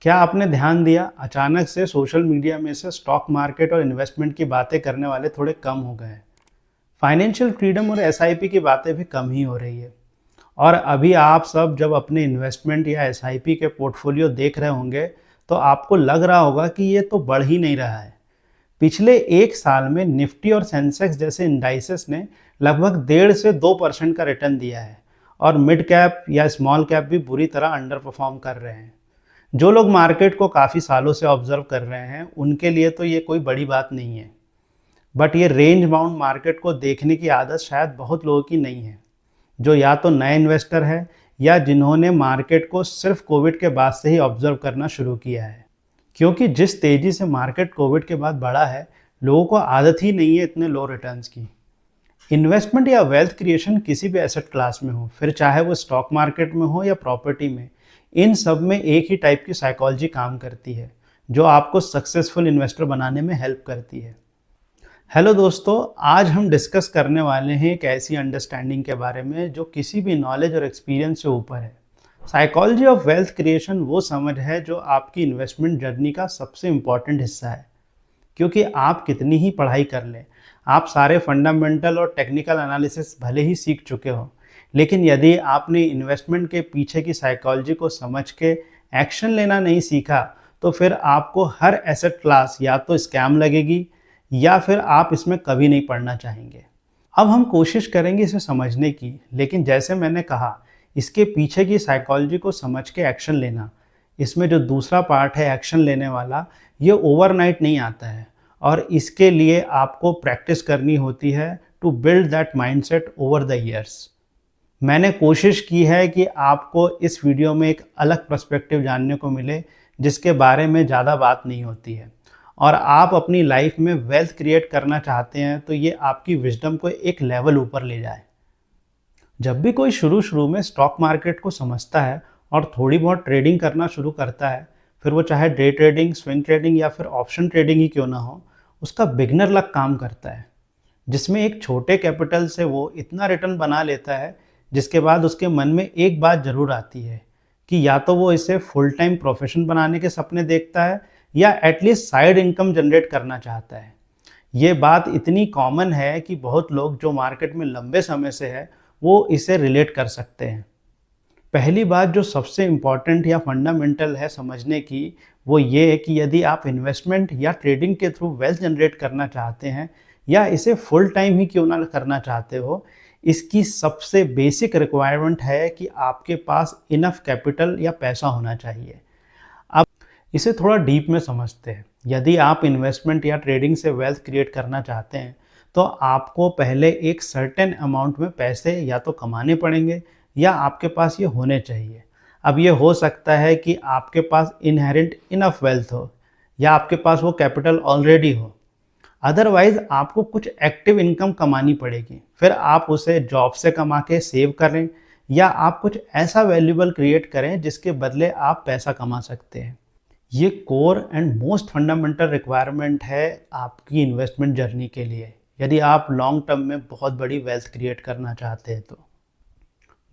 क्या आपने ध्यान दिया अचानक से सोशल मीडिया में से स्टॉक मार्केट और इन्वेस्टमेंट की बातें करने वाले थोड़े कम हो गए हैं। फाइनेंशियल फ्रीडम और एसआईपी की बातें भी कम ही हो रही है। और अभी आप सब जब अपने इन्वेस्टमेंट या एसआईपी के पोर्टफोलियो देख रहे होंगे तो आपको लग रहा होगा कि ये तो बढ़ ही नहीं रहा है। पिछले एक साल में निफ्टी और सेंसेक्स जैसे इंडाइसेस ने लगभग 1.5 से 2% का रिटर्न दिया है। और मिड कैप या स्मॉल कैप भी बुरी तरह अंडर परफॉर्म कर रहे हैं। जो लोग मार्केट को काफ़ी सालों से ऑब्जर्व कर रहे हैं उनके लिए तो ये कोई बड़ी बात नहीं है। बट ये रेंज बाउंड मार्केट को देखने की आदत शायद बहुत लोगों की नहीं है, जो या तो नए इन्वेस्टर है या जिन्होंने मार्केट को सिर्फ कोविड के बाद से ही ऑब्जर्व करना शुरू किया है। क्योंकि जिस तेज़ी से मार्केट कोविड के बाद बढ़ा है, लोगों को आदत ही नहीं है इतने लो रिटर्न्स की। इन्वेस्टमेंट या वेल्थ क्रिएशन किसी भी एसेट क्लास में हो, फिर चाहे वो स्टॉक मार्केट में हो या प्रॉपर्टी में, इन सब में एक ही टाइप की साइकोलॉजी काम करती है जो आपको सक्सेसफुल इन्वेस्टर बनाने में हेल्प करती है। हेलो दोस्तों, आज हम डिस्कस करने वाले हैं एक ऐसी अंडरस्टैंडिंग के बारे में जो किसी भी नॉलेज और एक्सपीरियंस से ऊपर है। साइकोलॉजी ऑफ वेल्थ क्रिएशन वो समझ है जो आपकी इन्वेस्टमेंट जर्नी का सबसे इम्पॉर्टेंट हिस्सा है। क्योंकि आप कितनी ही पढ़ाई कर लें, आप सारे फंडामेंटल और टेक्निकल एनालिसिस भले ही सीख चुके हो, लेकिन यदि आपने इन्वेस्टमेंट के पीछे की साइकोलॉजी को समझ के एक्शन लेना नहीं सीखा, तो फिर आपको हर एसेट क्लास या तो स्कैम लगेगी या फिर आप इसमें कभी नहीं पढ़ना चाहेंगे। अब हम कोशिश करेंगे इसे समझने की, लेकिन जैसे मैंने कहा, इसके पीछे की साइकोलॉजी को समझ के एक्शन लेना, इसमें जो दूसरा पार्ट है एक्शन लेने वाला, ये ओवरनाइट नहीं आता है। और इसके लिए आपको प्रैक्टिस करनी होती है to build that mindset over the years. मैंने कोशिश की है कि आपको इस वीडियो में एक अलग पर्सपेक्टिव जानने को मिले जिसके बारे में ज़्यादा बात नहीं होती है। और आप अपनी लाइफ में वेल्थ क्रिएट करना चाहते हैं तो ये आपकी विजडम को एक लेवल ऊपर ले जाए। जब भी कोई शुरू शुरू में स्टॉक मार्केट को समझता है और थोड़ी बहुत ट्रेडिंग करना शुरू करता है, फिर वो चाहे डे ट्रेडिंग, स्विंग ट्रेडिंग या फिर ऑप्शन ट्रेडिंग ही क्यों ना हो, उसका बिगनर लक काम करता है, जिसमें एक छोटे कैपिटल से वो इतना रिटर्न बना लेता है जिसके बाद उसके मन में एक बात ज़रूर आती है कि या तो वो इसे फुल टाइम प्रोफेशन बनाने के सपने देखता है या एटलीस्ट साइड इनकम जनरेट करना चाहता है। ये बात इतनी कॉमन है कि बहुत लोग जो मार्केट में लंबे समय से है वो इसे रिलेट कर सकते हैं। पहली बात जो सबसे इम्पॉर्टेंट या फंडामेंटल है समझने की, वो ये है कि यदि आप इन्वेस्टमेंट या ट्रेडिंग के थ्रू वेल्थ जनरेट करना चाहते हैं या इसे फुल टाइम ही क्यों ना करना चाहते हो, इसकी सबसे बेसिक रिक्वायरमेंट है कि आपके पास इनफ कैपिटल या पैसा होना चाहिए। अब इसे थोड़ा डीप में समझते हैं। यदि आप इन्वेस्टमेंट या ट्रेडिंग से वेल्थ क्रिएट करना चाहते हैं तो आपको पहले एक सर्टेन अमाउंट में पैसे या तो कमाने पड़ेंगे या आपके पास ये होने चाहिए। अब ये हो सकता है कि आपके पास इनहेरेंट इनफ वेल्थ हो या आपके पास वो कैपिटल ऑलरेडी हो। अदरवाइज आपको कुछ एक्टिव इनकम कमानी पड़ेगी, फिर आप उसे जॉब से कमा के सेव करें या आप कुछ ऐसा वैल्यूएबल क्रिएट करें जिसके बदले आप पैसा कमा सकते हैं। ये core and most fundamental requirement है आपकी इन्वेस्टमेंट जर्नी के लिए, यदि आप लॉन्ग टर्म में बहुत बड़ी वेल्थ क्रिएट करना चाहते हैं तो।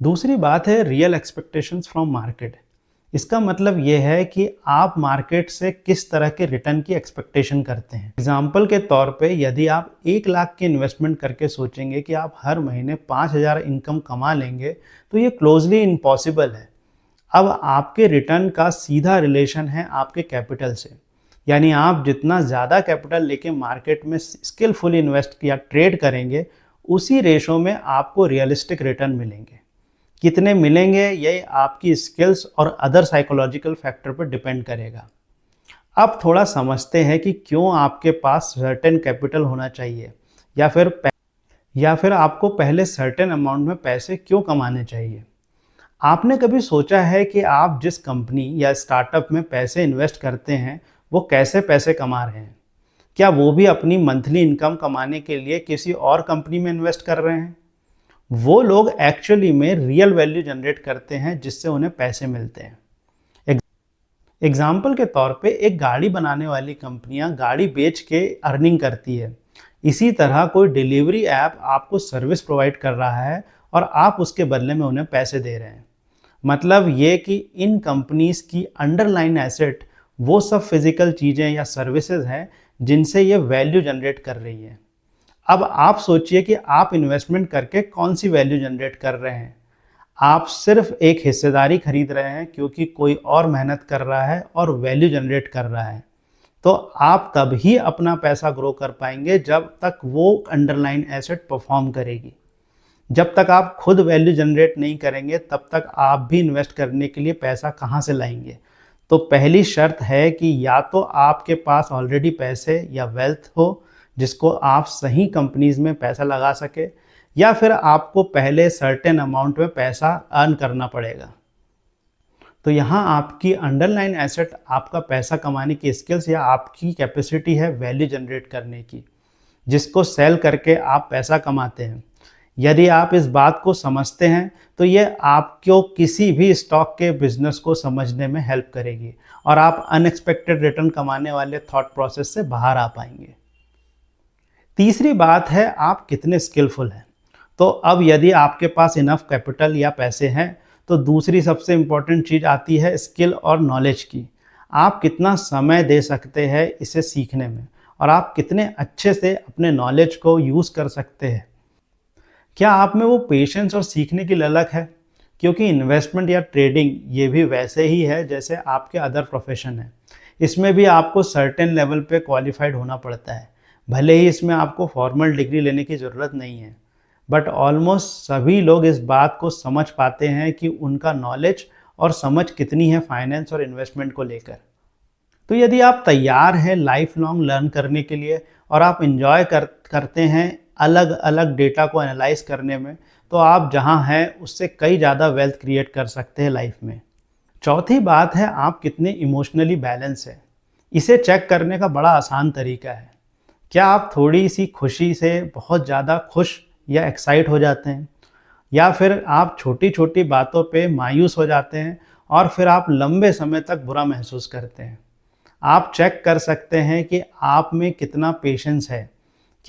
दूसरी बात है रियल एक्सपेक्टेशंस फ्रॉम मार्केट। इसका मतलब ये है कि आप मार्केट से किस तरह के रिटर्न की एक्सपेक्टेशन करते हैं। एग्जाम्पल के तौर पे यदि आप 1 लाख की इन्वेस्टमेंट करके सोचेंगे कि आप हर महीने 5,000 इनकम कमा लेंगे, तो ये क्लोजली इम्पॉसिबल है। अब आपके रिटर्न का सीधा रिलेशन है आपके कैपिटल से, यानी आप जितना ज़्यादा कैपिटल लेके मार्केट में स्किलफुली इन्वेस्ट या ट्रेड करेंगे, उसी रेशो में आपको रियलिस्टिक रिटर्न मिलेंगे। कितने मिलेंगे ये आपकी स्किल्स और अदर साइकोलॉजिकल फैक्टर पर डिपेंड करेगा। अब थोड़ा समझते हैं कि क्यों आपके पास सर्टेन कैपिटल होना चाहिए या फिर आपको पहले सर्टेन अमाउंट में पैसे क्यों कमाने चाहिए। आपने कभी सोचा है कि आप जिस कंपनी या स्टार्टअप में पैसे इन्वेस्ट करते हैं वो कैसे पैसे कमा रहे हैं? क्या वो भी अपनी मंथली इनकम कमाने के लिए किसी और कंपनी में इन्वेस्ट कर रहे हैं? वो लोग एक्चुअली में रियल वैल्यू जनरेट करते हैं जिससे उन्हें पैसे मिलते हैं। एग्जाम्पल के तौर पे एक गाड़ी बनाने वाली कंपनियां गाड़ी बेच के अर्निंग करती है। इसी तरह कोई डिलीवरी ऐप आपको सर्विस प्रोवाइड कर रहा है और आप उसके बदले में उन्हें पैसे दे रहे हैं। मतलब ये कि इन कंपनीज की अंडरलाइन एसेट वो सब फिजिकल चीज़ें या सर्विसेज हैं जिनसे ये वैल्यू जनरेट कर रही है। अब आप सोचिए कि आप इन्वेस्टमेंट करके कौन सी वैल्यू जनरेट कर रहे हैं। आप सिर्फ एक हिस्सेदारी खरीद रहे हैं क्योंकि कोई और मेहनत कर रहा है और वैल्यू जनरेट कर रहा है। तो आप तभी अपना पैसा ग्रो कर पाएंगे जब तक वो अंडरलाइन एसेट परफॉर्म करेगी। जब तक आप खुद वैल्यू जनरेट नहीं करेंगे तब तक आप भी इन्वेस्ट करने के लिए पैसा कहाँ से लाएंगे। तो पहली शर्त है कि या तो आपके पास ऑलरेडी पैसे या वेल्थ हो जिसको आप सही कंपनीज में पैसा लगा सके, या फिर आपको पहले सर्टेन अमाउंट में पैसा अर्न करना पड़ेगा। तो यहाँ आपकी अंडरलाइन एसेट आपका पैसा कमाने की स्किल्स या आपकी कैपेसिटी है वैल्यू जनरेट करने की, जिसको सेल करके आप पैसा कमाते हैं। यदि आप इस बात को समझते हैं तो ये आपको किसी भी स्टॉक के बिजनेस को समझने में हेल्प करेगी और आप अनएक्सपेक्टेड रिटर्न कमाने वाले थॉट प्रोसेस से बाहर आ पाएंगे। तीसरी बात है आप कितने स्किलफुल हैं। तो अब यदि आपके पास इनफ कैपिटल या पैसे हैं तो दूसरी सबसे इम्पॉर्टेंट चीज़ आती है स्किल और नॉलेज की। आप कितना समय दे सकते हैं इसे सीखने में और आप कितने अच्छे से अपने नॉलेज को यूज़ कर सकते हैं। क्या आप में वो पेशेंस और सीखने की ललक है? क्योंकि इन्वेस्टमेंट या ट्रेडिंग ये भी वैसे ही है जैसे आपके अदर प्रोफेशन है। इसमें भी आपको सर्टेन लेवल पे क्वालिफाइड होना पड़ता है। भले ही इसमें आपको फॉर्मल डिग्री लेने की ज़रूरत नहीं है, बट ऑलमोस्ट सभी लोग इस बात को समझ पाते हैं कि उनका नॉलेज और समझ कितनी है फाइनेंस और इन्वेस्टमेंट को लेकर। तो यदि आप तैयार हैं लाइफ लॉन्ग लर्न करने के लिए और आप इंजॉय करते हैं अलग अलग डेटा को एनालाइज करने में, तो आप जहां हैं उससे कई ज़्यादा वेल्थ क्रिएट कर सकते हैं लाइफ में। चौथी बात है आप कितने इमोशनली बैलेंस है। इसे चेक करने का बड़ा आसान तरीका है। क्या आप थोड़ी सी खुशी से बहुत ज़्यादा खुश या एक्साइट हो जाते हैं, या फिर आप छोटी छोटी बातों पे मायूस हो जाते हैं और फिर आप लंबे समय तक बुरा महसूस करते हैं। आप चेक कर सकते हैं कि आप में कितना पेशेंस है।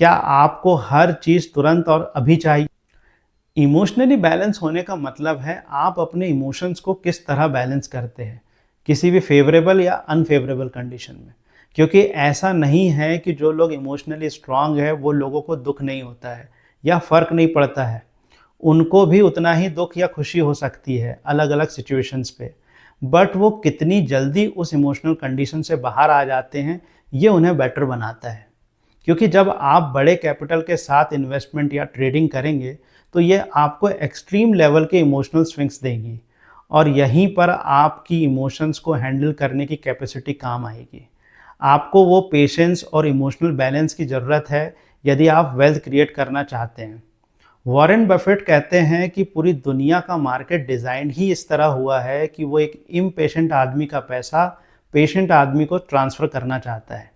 क्या आपको हर चीज़ तुरंत और अभी चाहिए? इमोशनली बैलेंस होने का मतलब है आप अपने इमोशंस को किस तरह बैलेंस करते हैं किसी भी फेवरेबल या अनफेवरेबल कंडीशन में। क्योंकि ऐसा नहीं है कि जो लोग इमोशनली स्ट्रांग है वो लोगों को दुख नहीं होता है या फ़र्क नहीं पड़ता है। उनको भी उतना ही दुख या खुशी हो सकती है अलग अलग सिचुएशंस पे, बट वो कितनी जल्दी उस इमोशनल कंडीशन से बाहर आ जाते हैं ये उन्हें बेटर बनाता है। क्योंकि जब आप बड़े कैपिटल के साथ इन्वेस्टमेंट या ट्रेडिंग करेंगे तो ये आपको एक्सट्रीम लेवल के इमोशनल स्विंग्स देगी और यहीं पर आपकी इमोशंस को हैंडल करने की कैपेसिटी काम आएगी। आपको वो पेशेंस और इमोशनल बैलेंस की ज़रूरत है यदि आप वेल्थ क्रिएट करना चाहते हैं। वॉरेन बफेट कहते हैं कि पूरी दुनिया का मार्केट डिज़ाइन ही इस तरह हुआ है कि वो एक इम्पेशेंट आदमी का पैसा पेशेंट आदमी को ट्रांसफ़र करना चाहता है।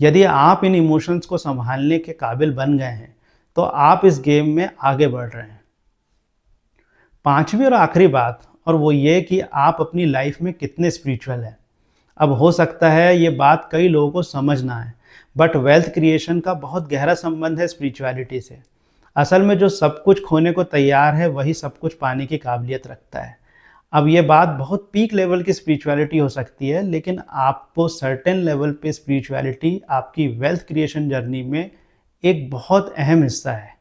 यदि आप इन इमोशंस को संभालने के काबिल बन गए हैं तो आप इस गेम में आगे बढ़ रहे हैं। पांचवी और आखिरी बात, और वो ये कि आप अपनी लाइफ में कितने स्पिरिचुअल हैं। अब हो सकता है ये बात कई लोगों को समझ ना आए, बट वेल्थ क्रिएशन का बहुत गहरा संबंध है स्पिरिचुअलिटी से। असल में जो सब कुछ खोने को तैयार है वही सब कुछ पाने की काबिलियत रखता है। अब ये बात बहुत पीक लेवल की स्पिरिचुअलिटी हो सकती है, लेकिन आपको सर्टेन लेवल पे स्पिरिचुअलिटी आपकी वेल्थ क्रिएशन जर्नी में एक बहुत अहम हिस्सा है।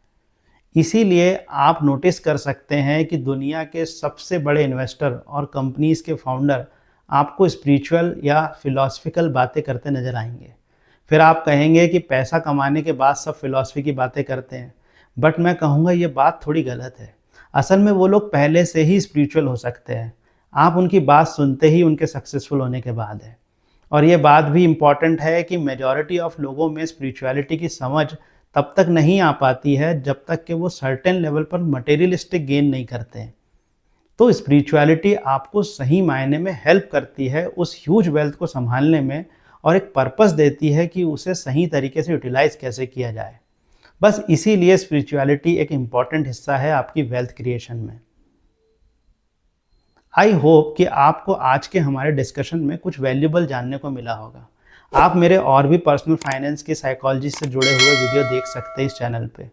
इसीलिए आप नोटिस कर सकते हैं कि दुनिया के सबसे बड़े इन्वेस्टर और कंपनीज के फाउंडर आपको स्पिरिचुअल या फिलॉसफिकल बातें करते नजर आएंगे। फिर आप कहेंगे कि पैसा कमाने के बाद सब फिलॉसफी की बातें करते हैं, बट मैं कहूँगा ये बात थोड़ी गलत है। असल में वो लोग पहले से ही स्पिरिचुअल हो सकते हैं, आप उनकी बात सुनते ही उनके सक्सेसफुल होने के बाद है। और ये बात भी इम्पॉर्टेंट है कि मेजॉरिटी ऑफ लोगों में स्पिरिचुअलिटी की समझ तब तक नहीं आ पाती है जब तक कि वो सर्टेन लेवल पर मटेरियलिस्टिक गेन नहीं करते हैं। तो स्पिरिचुअलिटी आपको सही मायने में हेल्प करती है उस ह्यूज वेल्थ को संभालने में और एक पर्पस देती है कि उसे सही तरीके से यूटिलाइज कैसे किया जाए। बस इसीलिए स्पिरिचुअलिटी एक इम्पॉर्टेंट हिस्सा है आपकी वेल्थ क्रिएशन में। आई होप कि आपको आज के हमारे डिस्कशन में कुछ वैल्यूबल जानने को मिला होगा। आप मेरे और भी पर्सनल फाइनेंस की साइकोलॉजी से जुड़े हुए वीडियो देख सकते हैं इस चैनल पे।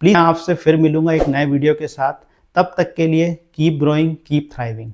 प्लीज़ मैं आपसे फिर मिलूंगा एक नए वीडियो के साथ। तब तक के लिए कीप ग्रोइंग, कीप थ्राइविंग।